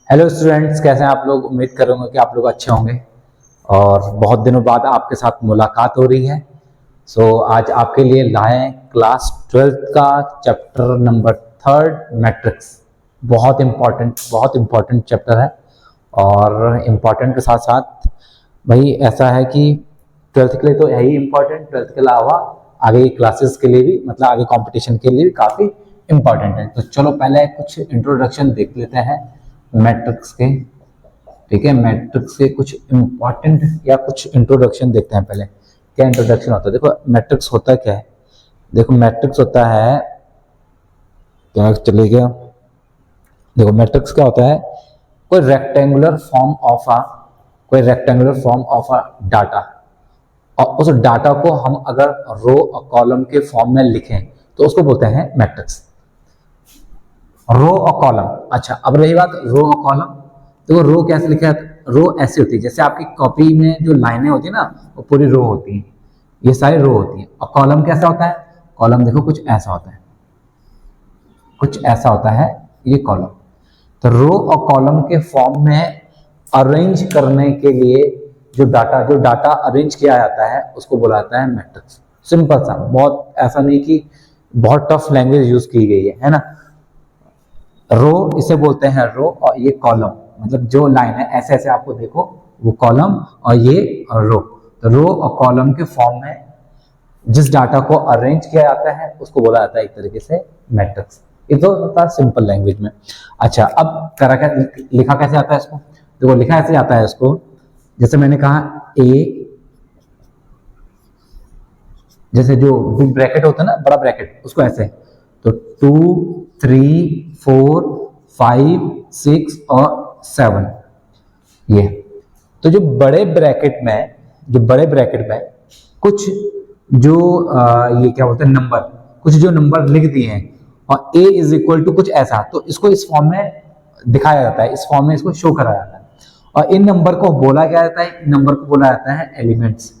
Hello students, कैसे हैं आप लोग। उम्मीद करूंगा कि आप लोग अच्छे होंगे और बहुत दिनों बाद आपके साथ मुलाकात हो रही है। आज आपके लिए लाए हैं क्लास 12th का चैप्टर नंबर 3 मैट्रिक्स। बहुत इम्पोर्टेंट चैप्टर है और इम्पोर्टेंट के साथ साथ भाई ऐसा है कि 12th के लिए तो है ही इम्पोर्टेंट, 12th के अलावा आगे की क्लासेस के लिए भी, मतलब आगे कंपटीशन के लिए भी काफ़ी इम्पोर्टेंट है। तो चलो पहले कुछ इंट्रोडक्शन देख लेते हैं मैट्रिक्स के। ठीक है, मैट्रिक्स के कुछ इंपॉर्टेंट या कुछ इंट्रोडक्शन देखते हैं। पहले क्या इंट्रोडक्शन होता है, देखो मैट्रिक्स होता क्या है। देखो मैट्रिक्स होता है, क्या चले गया, देखो मैट्रिक्स क्या होता है, कोई rectangular form of a data, और उस डाटा को हम अगर रो और कॉलम के फॉर्म में लिखें तो उसको बोलते हैं मैट्रिक्स। रो और कॉलम। अच्छा, अब रही बात रो और कॉलम, तो रो कैसे लिखा है। रो ऐसी होती है जैसे आपकी कॉपी में जो लाइनें होती है ना, वो पूरी रो होती है, ये सारी रो होती है। और कॉलम कैसा होता है, कॉलम देखो कुछ ऐसा होता है, ये कॉलम। तो रो और कॉलम के फॉर्म में अरेंज करने के लिए जो डाटा अरेंज किया जाता है उसको बोला जाता है मैट्रिक्स। सिंपल सा, बहुत ऐसा नहीं कि बहुत टफ लैंग्वेज यूज की गई है ना। रो इसे बोलते हैं रो, और ये कॉलम, मतलब जो लाइन है ऐसे ऐसे आपको देखो वो कॉलम और ये रो। तो रो और कॉलम के फॉर्म में जिस डाटा को अरेंज किया जाता है उसको बोला जाता है एक तरीके से मैट्रिक्स। ये तो होता सिंपल लैंग्वेज में। अच्छा, अब लिखा कैसे आता है इसको, देखो लिखा ऐसे आता है इसको, जैसे मैंने कहा ए, जैसे जो बिग ब्रैकेट होता है ना, बड़ा ब्रैकेट, उसको ऐसे, तो 2 3 4 5 6 और 7, ये। तो जो बड़े ब्रैकेट में कुछ जो ये क्या बोलते हैं नंबर, कुछ जो नंबर लिख दिए हैं, और a इज इक्वल टू कुछ ऐसा, तो इसको इस फॉर्म में दिखाया जाता है, इस फॉर्म में इसको शो करा जाता है। और इन नंबर को बोला क्या जाता है, इन नंबर को बोला जाता है एलिमेंट्स।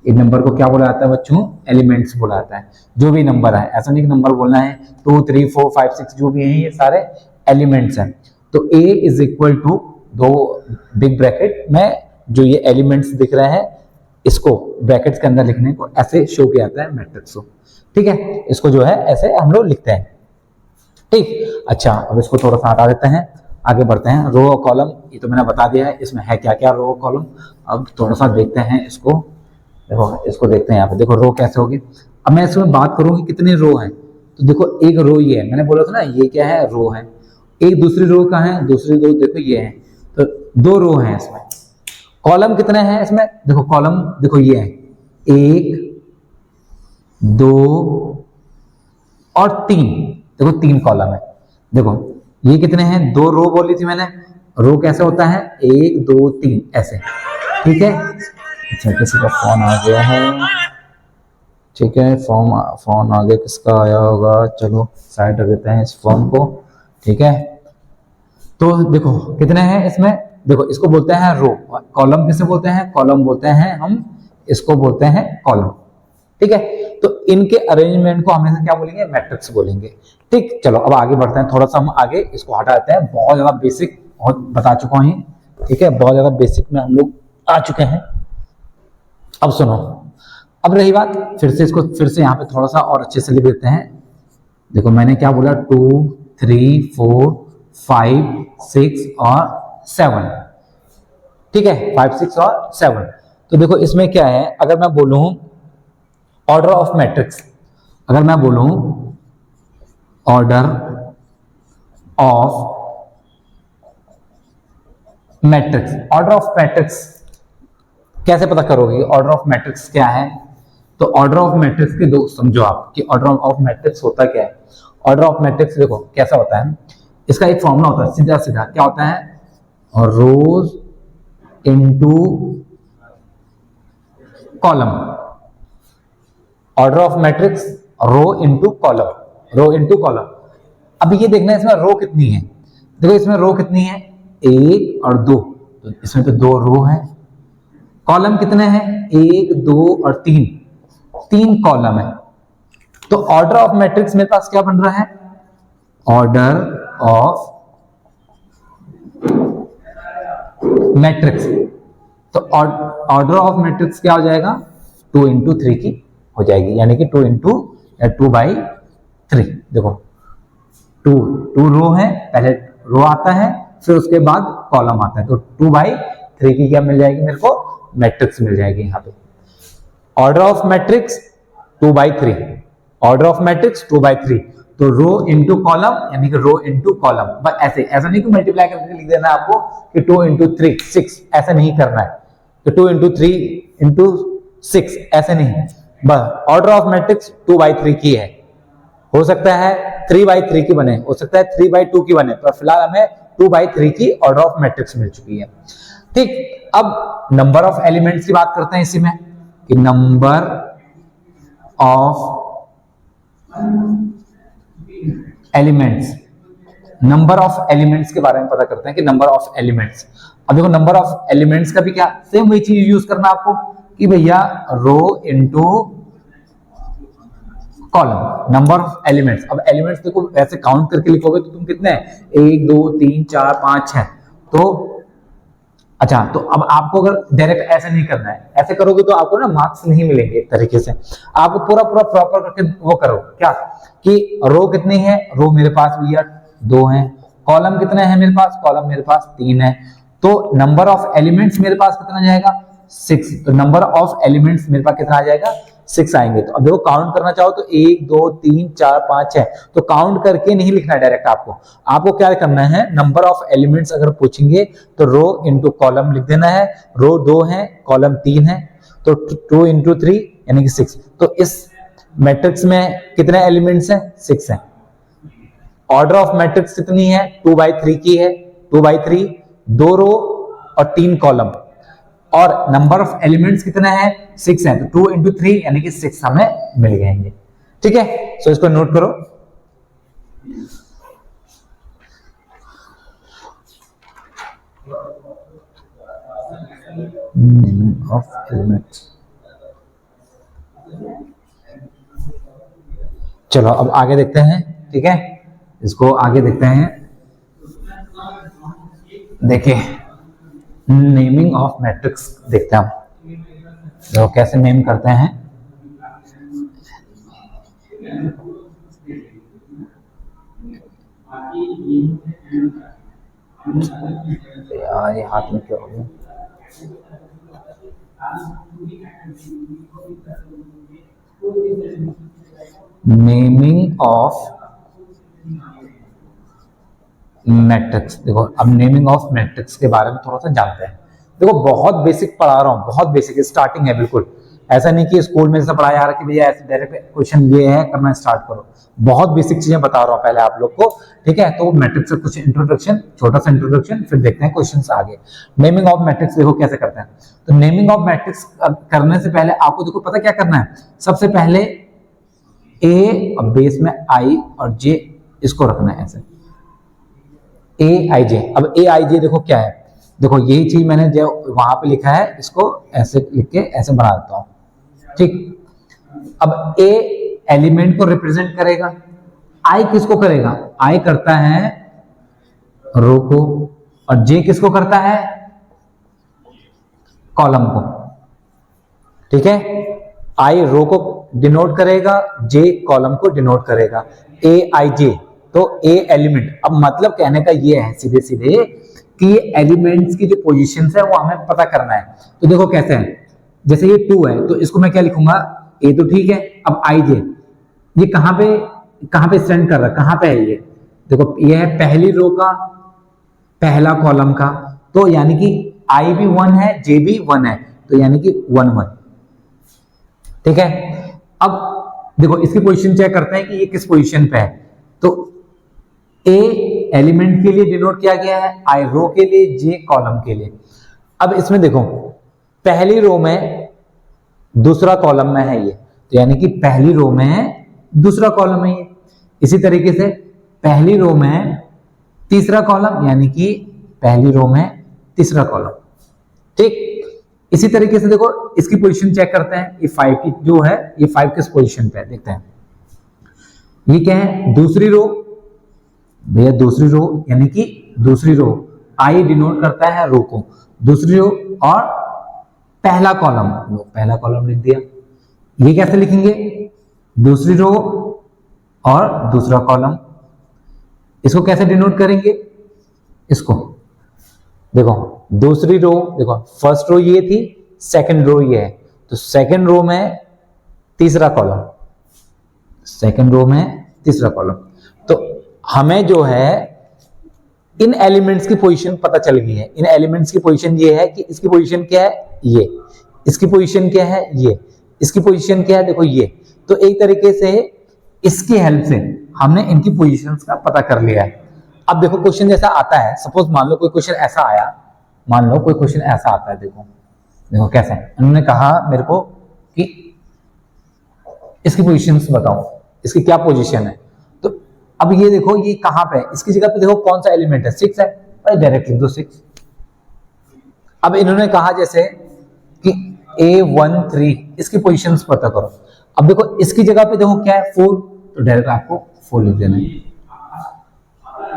इन नंबर को क्या बोला जाता है बच्चों, एलिमेंट्स बोला जाता है। जो भी नंबर है, ऐसा नहीं कि नंबर बोलना है 2 3 4 5 6, जो भी है ये सारे एलिमेंट्स हैं। तो a इज इक्वल टू, दो बिग ब्रैकेट में जो ये एलिमेंट्स दिख रहे हैं, इसको ब्रैकेट्स के अंदर लिखने को ऐसे शो किया जाता है मैट्रिक्स को। ठीक है, इसको जो है ऐसे हम लोग लिखते हैं। ठीक, अच्छा अब इसको थोड़ा सा हटा देते हैं, आगे बढ़ते हैं। रो और कॉलम ये तो मैंने बता दिया है, इसमें है क्या क्या रो और कॉलम। अब थोड़ा सा देखते हैं इसको, देखो इसको देखते हैं। यहाँ पे देखो रो कैसे होगी। अब मैं इसमें बात करूँ कि कितने रो हैं, तो देखो एक रो ये है, मैंने बोला था ना ये क्या है, रो है। एक दूसरी रो कहाँ है, दूसरी रो देखो ये है, तो 2 रो हैं इसमें। कॉलम कितने हैं इसमें, देखो कॉलम देखो ये है 1 2 और 3, देखो 3 कॉलम है। देखो ये कितने हैं, 2 रो बोली थी मैंने। रो कैसे होता है, 1 2 3 ऐसे। ठीक है, अच्छा किसी का फोन आ गया है, ठीक है, फोन आगे किसका आया होगा, चलो साइड कर देते हैं इस फोन को। ठीक है, तो देखो कितने हैं इसमें, देखो इसको बोलते हैं रो। कॉलम किसे बोलते हैं, कॉलम बोलते हैं हम, इसको बोलते हैं कॉलम। ठीक है, तो इनके अरेंजमेंट को हमेशा क्या बोलेंगे, मैट्रिक्स बोलेंगे। ठीक, चलो अब आगे बढ़ते हैं, थोड़ा सा हम आगे इसको हटा देते हैं, बहुत ज्यादा बेसिक बहुत बता चुका हूं। ठीक है, बहुत ज्यादा बेसिक में हम लोग आ चुके हैं। अब सुनो, अब रही बात, फिर से यहाँ पे थोड़ा सा और अच्छे से लिख देते हैं। देखो मैंने क्या बोला, 2 3 4 5 6 और 7। ठीक है, 5 6 और 7। तो देखो इसमें क्या है, अगर मैं बोलूं ऑर्डर ऑफ मैट्रिक्स, अगर मैं बोलूं order of matrix, order of matrix कैसे पता करोगे ऑर्डर ऑफ मैट्रिक्स क्या है। तो ऑर्डर ऑफ मैट्रिक्स के दो समझो आप कि ऑर्डर ऑफ मैट्रिक्स होता क्या है। ऑर्डर ऑफ मैट्रिक्स देखो कैसा होता है, इसका एक फॉर्मूला होता है, सीधा सीधा क्या होता है, rows into column. Order of matrix row into column, row into column. अब ये देखना है इसमें रो कितनी है, देखो इसमें रो कितनी है, 1 और 2, तो इसमें तो 2 रो है। कॉलम कितने हैं, 1 2 और 3, 3 कॉलम है। तो ऑर्डर ऑफ मैट्रिक्स मेरे पास क्या बन रहा है, ऑर्डर ऑफ मैट्रिक्स, तो ऑर्डर ऑफ मैट्रिक्स क्या हो जाएगा, 2 इंटू 3 की हो जाएगी, यानी कि 2 देखो 2 रो है, पहले रो आता है फिर उसके बाद कॉलम आता है, तो 2/3 की क्या मिल जाएगी मेरे को, मैट्रिक्स मिल जाएगी। यहाँ पे order of matrix 2/3, order of matrix 2/3, तो रो इंटू कॉलम यानी कि रो इंटू कॉलम, बस ऐसे, ऐसा नहीं कि मल्टीप्लाई करके लिख देना आपको कि 2 इंटू 3 6, ऐसा नहीं करना है, तो 2 इंटू 3 इंटू 6 ऐसे नहीं, बस ऑर्डर ऑफ मैट्रिक्स 2/3 की है, हो सकता है 3/3 की बने, हो सकता है 3/2 की बने, पर फिलहाल हमें 2/3 की ऑर्डर ऑफ मैट्रिक्स मिल चुकी है। ठीक, अब नंबर ऑफ एलिमेंट्स की बात करते हैं इसी में, कि number of elements, number of elements के बारे में पता करते हैं कि नंबर ऑफ एलिमेंट्स। अब देखो नंबर ऑफ एलिमेंट्स का भी क्या सेम वही चीज यूज करना आपको कि भैया row into column, number of elements. अब एलिमेंट्स देखो ऐसे काउंट करके लिखोगे तो तुम कितने हैं, 1 2 3 4 5 6, तो अच्छा, तो अब आपको अगर डायरेक्ट ऐसे नहीं करना है, ऐसे करोगे तो आपको ना मार्क्स नहीं मिलेंगे एक तरीके से, आपको पूरा पूरा प्रॉपर करके वो करो क्या, कि रो कितनी है, रो मेरे पास भैया 2 है, कॉलम कितने हैं मेरे पास, कॉलम मेरे पास 3 है, तो नंबर ऑफ एलिमेंट्स मेरे पास कितना जाएगा 6, तो नंबर ऑफ एलिमेंट्स मेरे पास कितना आ जाएगा 6 आएंगे। तो अब देखो काउंट करना चाहो तो 1 2 3 4 5 6, तो काउंट करके नहीं लिखना डायरेक्ट, आपको क्या करना है, नंबर ऑफ एलिमेंट्स अगर पूछेंगे तो रो इंटू कॉलम लिख देना है, रो 2 है कॉलम 3 है, तो 2 इंटू 3 यानी कि 6, तो इस मैट्रिक्स में कितने एलिमेंट्स हैं 6 हैं। ऑर्डर ऑफ मैट्रिक्स कितनी है 2/3 की है, 2/3, 2 रो और 3 कॉलम, और नंबर ऑफ एलिमेंट्स कितना है 6 है, तो 2 इंटू 3 यानी कि 6 हमें मिल गएंगे। ठीक है, सो इसको नोट करो। नेमिंग ऑफ एलिमेंट्स, चलो अब आगे देखते हैं। ठीक है, इसको आगे देखते हैं। देखिए नेमिंग ऑफ मैट्रिक्स देखते हैं हम, तो कैसे नेम करते हैं। यार ये हाथ में क्या हो गया, नेमिंग ऑफ मैट्रिक्स। देखो अब नेमिंग ऑफ मैट्रिक्स के बारे में थोड़ा सा जानते हैं। देखो बहुत बेसिक पढ़ा रहा हूँ, बहुत बेसिक स्टार्टिंग है, बिल्कुल ऐसा नहीं कि स्कूल में जैसा पढ़ाया जा रहा है कि भैया ऐसे डायरेक्ट क्वेश्चन ये है करना स्टार्ट करो, बहुत बेसिक चीजें बता रहा हूँ पहले आप लोग को। ठीक है, तो मैट्रिक्स से कुछ इंट्रोडक्शन, छोटा सा इंट्रोडक्शन, फिर देखते हैं क्वेश्चंस आगे। नेमिंग ऑफ मैट्रिक्स देखो कैसे करते हैं। तो नेमिंग ऑफ मैट्रिक्स करने से पहले आपको देखो पता क्या करना है, सबसे पहले ए और बेस में आई और जे इसको रखना है ऐसे, ए आई जे। अब ए आई जे देखो क्या है, देखो यही चीज मैंने जो वहां पे लिखा है इसको ऐसे लिख के ऐसे बना देता हूं। ठीक, अब ए एलिमेंट को रिप्रेजेंट करेगा, आई किसको करेगा, आई करता है रो को, और जे किसको करता है कॉलम को। ठीक है, आई रो को डिनोट करेगा, जे कॉलम को डिनोट करेगा, ए आई जे, तो ए एलिमेंट। अब मतलब कहने का ये है सीधे सीधे कि ये एलिमेंट्स की जो पोजीशंस है वो हमें पता करना है। तो देखो कैसे है, जैसे ये 2 है तो इसको मैं क्या लिखूंगा, ए तो ठीक है, अब आई जे ये कहां पे स्टैंड कर रहा है, कहां पे है ये, देखो ये है पहली रो का पहला कॉलम का, तो यानी कि आई भी 1 है, जे भी 1 है, तो यानी कि 1 1। ठीक है, अब देखो इसकी पोजीशन चेक करते हैं कि ये किस पोजीशन पे है। तो ए एलिमेंट के लिए डिनोट किया गया है, आई रो के लिए, जे कॉलम के लिए। अब इसमें देखो पहली रो में दूसरा कॉलम में है ये, तो यानी कि पहली रो में दूसरा कॉलम है ये। इसी तरीके से पहली रो में तीसरा कॉलम, यानी कि पहली रो में तीसरा कॉलम। ठीक, इसी तरीके से देखो इसकी पोजीशन चेक करते हैं, ये 5 की जो है, ये 5 किस पोजीशन पे है देखते हैं। ये क्या है, दूसरी रो भैया, दूसरी रो यानी कि दूसरी रो, आई डिनोट करता है रो को, दूसरी रो और पहला कॉलम, पहला कॉलम लिख दिया। ये कैसे लिखेंगे, दूसरी रो और दूसरा कॉलम। इसको कैसे डिनोट करेंगे, इसको देखो, दूसरी रो देखो, फर्स्ट रो ये थी, सेकंड रो ये है, तो सेकंड रो में तीसरा कॉलम, सेकंड रो में तीसरा कॉलम। तो हमें जो है इन एलिमेंट्स की पोजीशन पता चल गई है। इन एलिमेंट्स की पोजीशन ये है कि इसकी पोजीशन क्या है, ये, इसकी पोजीशन क्या है, ये, इसकी पोजीशन क्या है, देखो ये। तो एक तरीके से इसकी हेल्प से हमने इनकी पोजीशंस का पता कर लिया है। अब देखो क्वेश्चन जैसा आता है, सपोज मान लो कोई क्वेश्चन ऐसा आया, मान लो कोई क्वेश्चन ऐसा आता है, देखो देखो कैसे उन्होंने कहा मेरे को कि इसकी पोजीशंस बताओ, इसकी क्या पोजीशन है। तो अब ये देखो ये कहां पे है, इसकी जगह पे देखो कौन सा एलिमेंट है, 6 है, डायरेक्ट लिख दो 6। अब इन्होंने कहा जैसे कि A13 इसकी पोजीशंस पता करो। अब देखो इसकी जगह पे देखो क्या है 4, तो डायरेक्ट आपको 4 लिख देना है।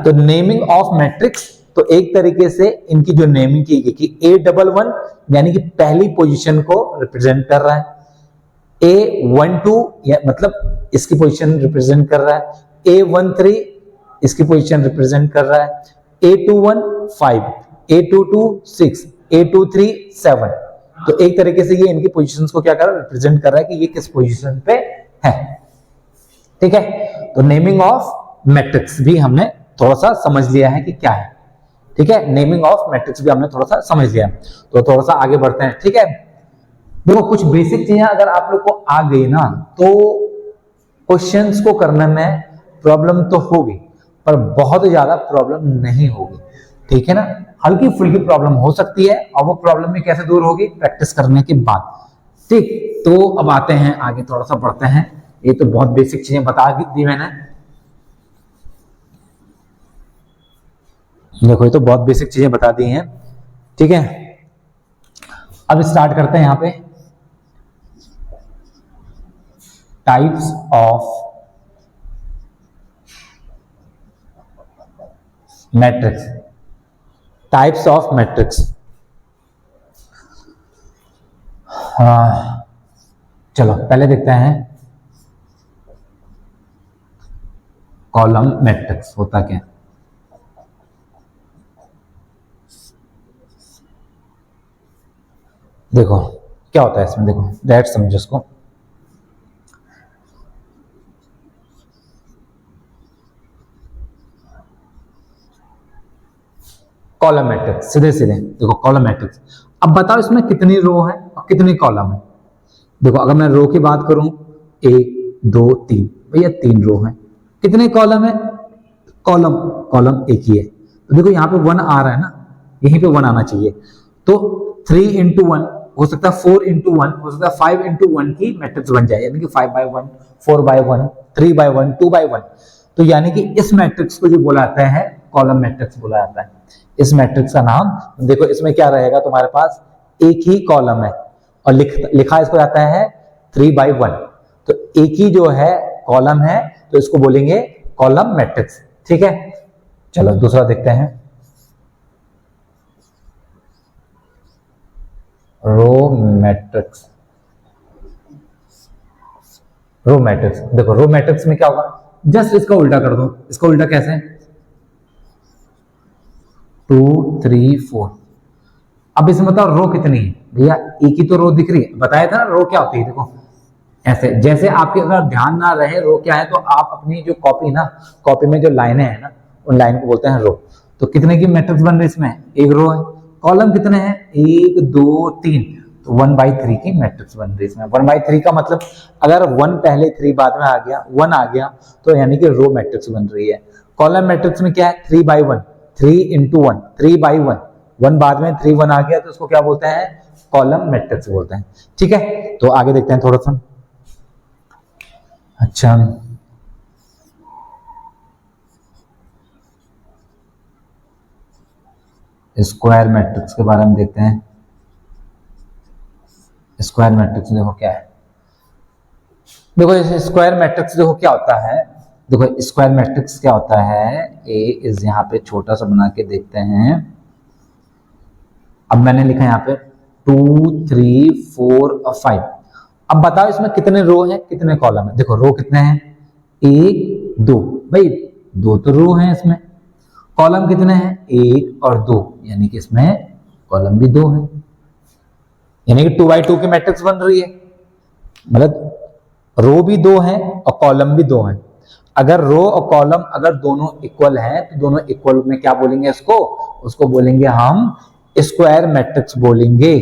तो नेमिंग ऑफ मैट्रिक्स, तो एक तरीके से इनकी जो नेमिंग की गई कि A11 यानी कि पहली पोजीशन को रिप्रेजेंट कर रहा है, A12 या मतलब इसकी पोजीशन रिप्रेजेंट कर रहा है, A13 इसकी पोजीशन रिप्रेजेंट कर रहा है, A21 5, A22 6, A23 7। तो एक तरीके से ये इनकी पोजीशंस को क्या कर रहा है, रिप्रेजेंट कर रहा है कि ये किस पोजीशन पे है। ठीक है, तो नेमिंग ऑफ मैट्रिक्स भी हमने थोड़ा सा समझ लिया है कि क्या है। ठीक है, नेमिंग ऑफ मैट्रिक्स भी हमने थोड़ा सा समझ लिया, तो थोड़ा सा आगे बढ़ते हैं। ठीक है, देखो कुछ बेसिक चीजें अगर आप लोग को आ गई ना, तो क्वेश्चंस को करने में प्रॉब्लम तो होगी, पर बहुत ज्यादा प्रॉब्लम नहीं होगी। ठीक है ना, हल्की फुल्की प्रॉब्लम हो सकती है, और वो प्रॉब्लम भी कैसे दूर होगी, प्रैक्टिस करने के बाद। ठीक, तो अब आते हैं आगे, थोड़ा सा बढ़ते हैं। ये तो बहुत बेसिक चीजें बता दी मैंने, देखो ये तो बहुत बेसिक चीजें बता दी हैं। ठीक है, अब स्टार्ट करते हैं यहां पे types of matrix, types of matrix. चलो पहले देखते हैं कॉलम मैट्रिक्स होता क्या। देखो क्या होता है इसमें, देखो डायरेक्ट समझो इसको। कॉलम मैट्रिक्स, सीधे सीधे देखो कॉलम मैट्रिक्स। अब बताओ इसमें कितनी रो है और कितनी कॉलम है। देखो अगर मैं रो की बात करूं, 1 2 3, भैया 3 रो है। कितने कॉलम है, कॉलम कॉलम एक ही है। तो देखो यहाँ पे 1 आ रहा है ना, यहीं पे 1 आना चाहिए। तो 3 into 1 हो सकता है, 4 into 1 हो सकता है, 5 into 1 की मैट्रिक्स बन जाए, यानी कि 5/1, 4/1, 3/1, 2/1। तो यानी कि इस मैट्रिक्स को जो बोला जाता है कॉलम मैट्रिक्स बोला जाता है। इस मैट्रिक्स का नाम देखो, इसमें क्या रहेगा, तुम्हारे पास एक ही कॉलम है और लिखा इसको जाता है 3/1। तो एक ही जो है कॉलम है, तो इसको बोलेंगे कॉलम मैट्रिक्स। ठीक है, चलो दूसरा देखते हैं, रो मैट्रिक्स। रो मैट्रिक्स, देखो रो मैट्रिक्स में क्या होगा, जस्ट इसका उल्टा कर दो। इसका उल्टा कैसे, 2 3 4। अब इसमें बताओ रो कितनी है, भैया एक ही तो रो दिख रही है। बताया था ना रो क्या होती है, देखो ऐसे, जैसे आपके अगर ध्यान ना रहे रो क्या है, तो आप अपनी जो कॉपी ना, कॉपी में जो लाइनें हैं ना, उन लाइन को बोलते हैं रो। तो कितने की मैट्रिक्स बन रही है इसमें, एक रो है। कॉलम कितने हैं, 1 2 3, तो 1/3 की मैट्रिक्स बन रही है इसमें। 1/3 का मतलब अगर 1 पहले 3 बाद में आ गया, 1 आ गया, तो यानी कि रो मैट्रिक्स बन रही है। कॉलम मैट्रिक्स में क्या है, 3/1, 3 into 1, 3/1, 1 बाद में 3 1 आ गया, तो उसको क्या बोलते हैं, कॉलम मैट्रिक्स बोलते हैं। ठीक है, तो आगे देखते हैं थोड़ा सा। अच्छा, स्क्वायर मैट्रिक्स के बारे में देखते हैं। स्क्वायर मैट्रिक्स देखो क्या है, देखो स्क्वायर मैट्रिक्स देखो क्या होता है। देखो स्क्वायर मैट्रिक्स क्या होता है, ए इज यहाँ पे छोटा सा बना के देखते हैं। अब मैंने लिखा यहाँ पे 2 3 4 और 5। अब बताओ इसमें कितने रो हैं कितने कॉलम है। देखो रो कितने हैं, 1 2, भाई 2 तो रो हैं इसमें। कॉलम कितने हैं, 1 और 2, यानी कि इसमें कॉलम भी 2 है, यानी कि 2 बाई 2 की मैट्रिक्स बन रही है। मतलब रो भी 2 हैं और कॉलम भी 2 हैं। अगर रो और कॉलम अगर दोनों इक्वल हैं तो दोनों इक्वल में क्या बोलेंगे इसको, उसको बोलेंगे हम स्क्वायर मैट्रिक्स बोलेंगे।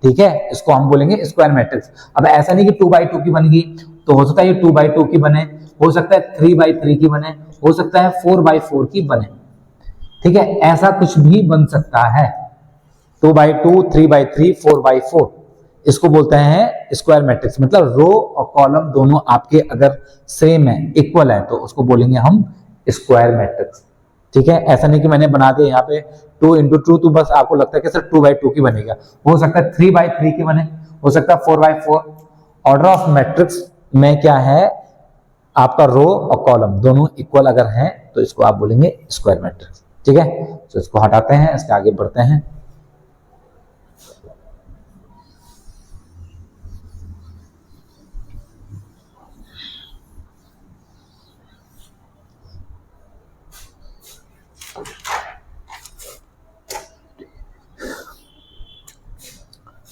ठीक है, इसको हम बोलेंगे स्क्वायर मैट्रिक्स। अब ऐसा नहीं कि 2 बाई 2 की बन गई, तो हो सकता है ये 2 बाई 2 की बने, हो सकता है 3 बाई 3 की बने, हो सकता है 4 बाई 4 की बने। ठीक है, ऐसा कुछ भी बन सकता है। 2 बाई 2, 3 बाई 3, 4 बाई 4, इसको बोलते हैं स्क्वायर मैट्रिक्स। मतलब रो और कॉलम दोनों आपके अगर सेम है, इक्वल है, तो उसको बोलेंगे हम स्क्वायर मैट्रिक्स। ठीक है, ऐसा नहीं कि मैंने बना दिया यहाँ पे 2 इंटू 2, तो बस आपको लगता है कि सर 2 बाई 2 की बनेगा। हो सकता है 3 बाई 3 की बने, हो सकता है 4 बाई 4। ऑर्डर ऑफ मैट्रिक्स में क्या है, आपका रो और कॉलम दोनों इक्वल अगर हैं तो इसको आप बोलेंगे स्क्वायर मैट्रिक्स। ठीक है, तो इसको हटाते हैं, इसके आगे बढ़ते हैं।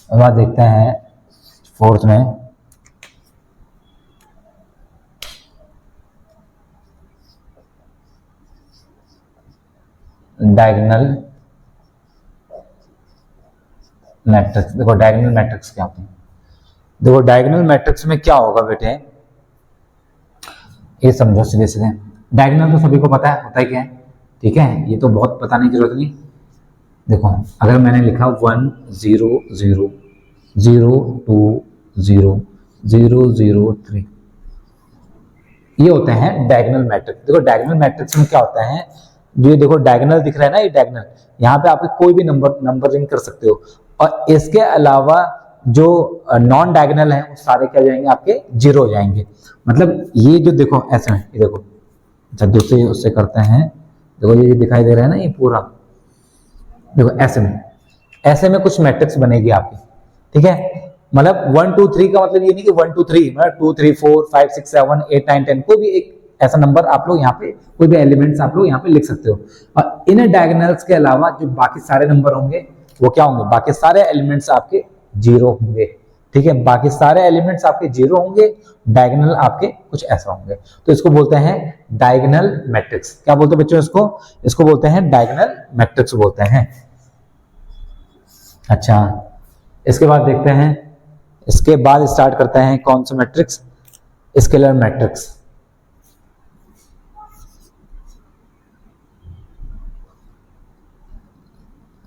अब आप देखते हैं फोर्थ में डायगोनल मैट्रिक्स। देखो डायगोनल मैट्रिक्स क्या होते हैं। देखो डायगोनल मैट्रिक्स में क्या होगा बेटे, ये समझो सीधे सीधे। डायगोनल तो सभी को पता है होता है क्या है, ठीक है, ये तो बहुत बताने की जरूरत नहीं। देखो अगर मैंने लिखा 1 0 0 0 2 0 0 0 3, ये होते हैं डायगोनल मैट्रिक्स। देखो डायगोनल मैट्रिक्स में क्या होता है, जो देखो डायगोनल दिख रहा है ना, ये डायगोनल, यहाँ पे आप कोई भी नंबरिंग कर सकते हो। और इसके अलावा जो नॉन डायगोनल है वो सारे क्या हो जाएंगे, आपके जीरो हो जाएंगे। मतलब ये जो देखो ऐसे में, ये देखो, अच्छा दूसरे उससे करते हैं। देखो ये दिखाई दे रहा है ना, ये पूरा देखो ऐसे में कुछ मैट्रिक्स बनेगी आपकी। ठीक है, मतलब 1 2 3 का मतलब ये नहीं कि 1 2 3, मतलब 2 3 4 5 6 7 8 9 10, कोई भी एक ऐसा नंबर आप लोग यहाँ पे, कोई भी एलिमेंट्स आप लोग यहाँ पे लिख सकते हो। और इन डायगोनल्स के अलावा जो बाकी सारे नंबर होंगे वो क्या होंगे, बाकी सारे एलिमेंट्स आपके जीरो होंगे। ठीक है, बाकी सारे एलिमेंट्स आपके जीरो होंगे, डायगोनल आपके कुछ ऐसा होंगे, तो इसको बोलते हैं डायगोनल मैट्रिक्स। क्या बोलते हैं बच्चों इसको, इसको बोलते हैं डायगोनल मैट्रिक्स बोलते हैं। अच्छा, इसके बाद देखते हैं, इसके बाद स्टार्ट करते हैं कौन सा मैट्रिक्स, स्केलर मैट्रिक्स।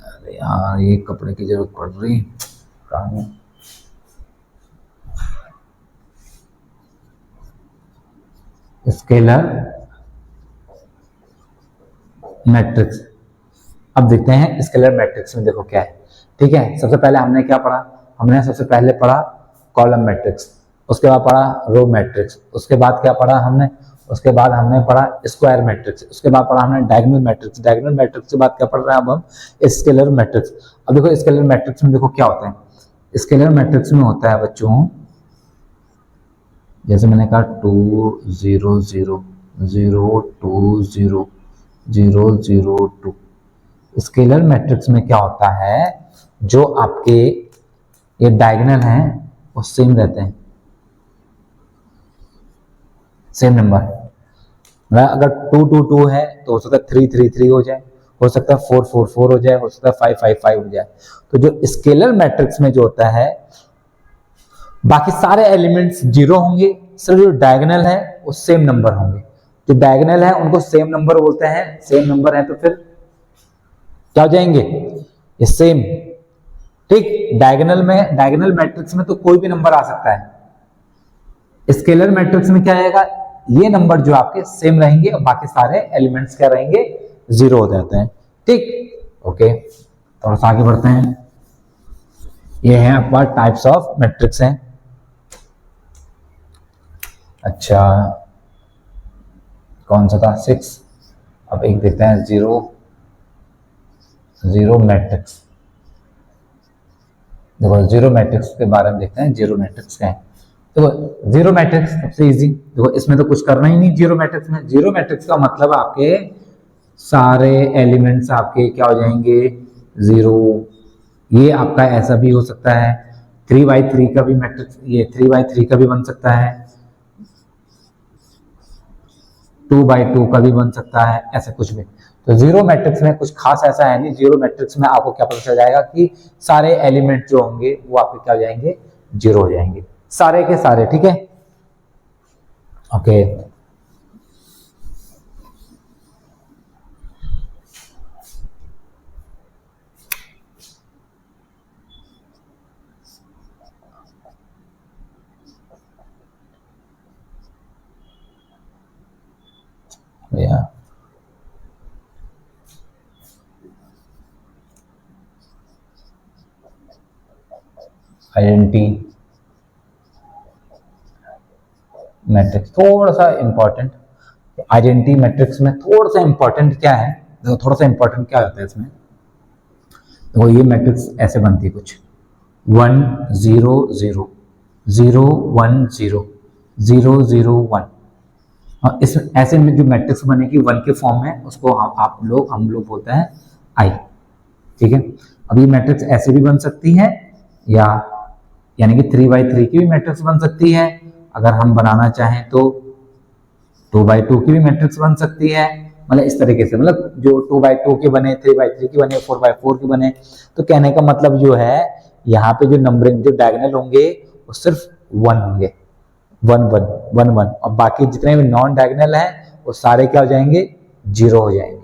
अरे यार ये कपड़े की जरूरत पड़ रही काम है। Scalar matrix. अब देखते हैं स्केलर मैट्रिक्स में देखो क्या है। ठीक है, सबसे पहले हमने क्या पढ़ा, हमने सबसे पहले पढ़ा कॉलम मैट्रिक्स, उसके बाद पढ़ा रो मैट्रिक्स, उसके बाद क्या पढ़ा हमने, उसके बाद हमने पढ़ा स्क्वायर मैट्रिक्स, उसके बाद पढ़ा हमने डायगोनल मैट्रिक्स, डायगोनल मैट्रिक्स के बाद क्या पढ़ रहे हैं अब हम, स्केलर मैट्रिक्स। अब देखो स्केलर मैट्रिक्स में देखो क्या होता है, स्केलर मैट्रिक्स में होता है बच्चों, जैसे मैंने कहा 2 0 0 0 2 0 0 0 2। स्केलर मैट्रिक्स में क्या होता है, जो आपके ये डायगोनल हैं वो सेम रहते हैं, सेम नंबर। मतलब अगर 2 2 2 है तो हो सकता है 3 3 3 हो जाए, हो सकता है 4 4 4 हो जाए, हो सकता है 5 5 5 हो जाए। तो जो स्केलर मैट्रिक्स में जो होता है, बाकी सारे एलिमेंट्स जीरो होंगे, सिर्फ जो डायगोनल है वो सेम नंबर होंगे। जो डायगोनल है उनको सेम नंबर बोलते हैं, सेम नंबर है तो फिर क्या हो जाएंगे, ये सेम। ठीक, डायगोनल में, डायगोनल मैट्रिक्स में तो कोई भी नंबर आ सकता है। स्केलर मैट्रिक्स में क्या आएगा, ये नंबर जो आपके सेम रहेंगे और बाकी सारे एलिमेंट्स क्या रहेंगे, जीरो हो जाते हैं। ठीक, ओके, थोड़ा सा आगे बढ़ते हैं। ये है आपका टाइप्स ऑफ मैट्रिक्स हैं। अच्छा कौन सा था, 6। अब एक देखते हैं 0 0 मैट्रिक्स। देखो जीरो मैट्रिक्स के बारे में देखते हैं, जीरो मैट्रिक्स क्या है। देखो जीरो मैट्रिक्स सबसे इजी, देखो इसमें तो कुछ करना ही नहीं जीरो मैट्रिक्स में। जीरो मैट्रिक्स का मतलब आपके सारे एलिमेंट्स आपके क्या हो जाएंगे, जीरो। ये आपका ऐसा भी हो सकता है, 3 by 3 का भी मैट्रिक्स, ये 3 by 3 का भी बन सकता है, 2 by 2 का भी बन सकता है, ऐसा कुछ भी। तो जीरो मैट्रिक्स में कुछ खास ऐसा है नहीं। जीरो मैट्रिक्स में आपको क्या पता चल जाएगा कि सारे एलिमेंट जो होंगे वो आपके क्या हो जाएंगे, जीरो हो जाएंगे, सारे के सारे। ठीक है, ओके। या आइडेंटिटी मैट्रिक्स थोड़ा सा इंपॉर्टेंट, आइडेंटिटी मैट्रिक्स में थोड़ा सा इंपॉर्टेंट क्या है, देखो थोड़ा सा इंपॉर्टेंट क्या होता है इसमें। देखो ये मैट्रिक्स ऐसे बनती है कुछ 1 0 0 0 1 0 0 0 1। और इस ऐसे में जो मैट्रिक्स बनेगी 1 के फॉर्म में, उसको हम लोग बोलते हैं आई। ठीक है, अब ये मैट्रिक्स ऐसे भी बन सकती है, या यानी कि 3 by 3 की भी मैट्रिक्स बन सकती है। अगर हम बनाना चाहें तो 2 by 2 की भी मैट्रिक्स बन सकती है। मतलब इस तरीके से, मतलब जो 2 by 2 की बने, 3 by 3 की बने, 4 by 4 की बने। तो कहने का मतलब जो है, यहाँ पे जो नंबरिंग जो डायगोनल होंगे वो सिर्फ 1 होंगे, 1 1 1 1, और बाकी जितने भी नॉन डायगोनल हैं वो सारे क्या हो जाएंगे, जीरो हो जाएंगे।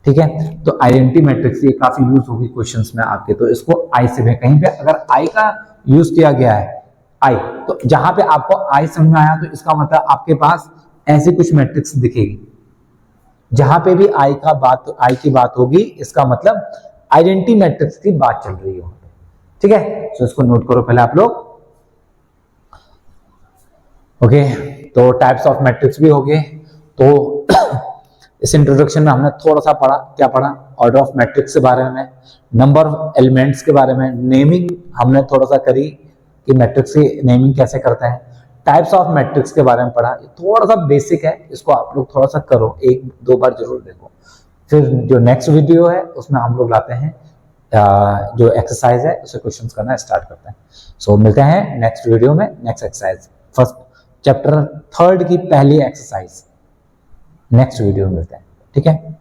ठीक है, तो आइडेंटिटी मैट्रिक्स ये काफी यूज होगी क्वेश्चंस में आपके, तो इसको आई से भी कहीं पे अगर आई का यूज किया गया है, आई, तो जहां पे आपको आई समझ में आया तो इसका मतलब आपके पास ऐसी कुछ मैट्रिक्स दिखेगी। जहां पे भी आई की बात होगी, इसका मतलब आइडेंटिटी मैट्रिक्स की बात चल रही है। ठीक है, तो इसको नोट करो पहले आप लोग। ओके, तो टाइप्स ऑफ मैट्रिक्स भी हो गए। तो इस इंट्रोडक्शन में हमने थोड़ा सा पढ़ा, क्या पढ़ा, ऑर्डर ऑफ मैट्रिक्स के बारे में, नंबर ऑफ एलिमेंट्स के बारे में, नेमिंग हमने थोड़ा सा करी कि मैट्रिक्स की नेमिंग कैसे करते हैं, टाइप्स ऑफ मैट्रिक्स के बारे में पढ़ा। थोड़ा सा बेसिक है, इसको आप लोग थोड़ा सा करो, 1-2 बार जरूर देखो। फिर जो नेक्स्ट वीडियो है उसमें हम लोग लाते हैं जो एक्सरसाइज है उसे क्वेश्चंस करना स्टार्ट करते हैं। सो मिलते हैं नेक्स्ट वीडियो में, नेक्स्ट एक्सरसाइज, फर्स्ट चैप्टर 3 की पहली एक्सरसाइज नेक्स्ट वीडियो में मिलते हैं। ठीक है।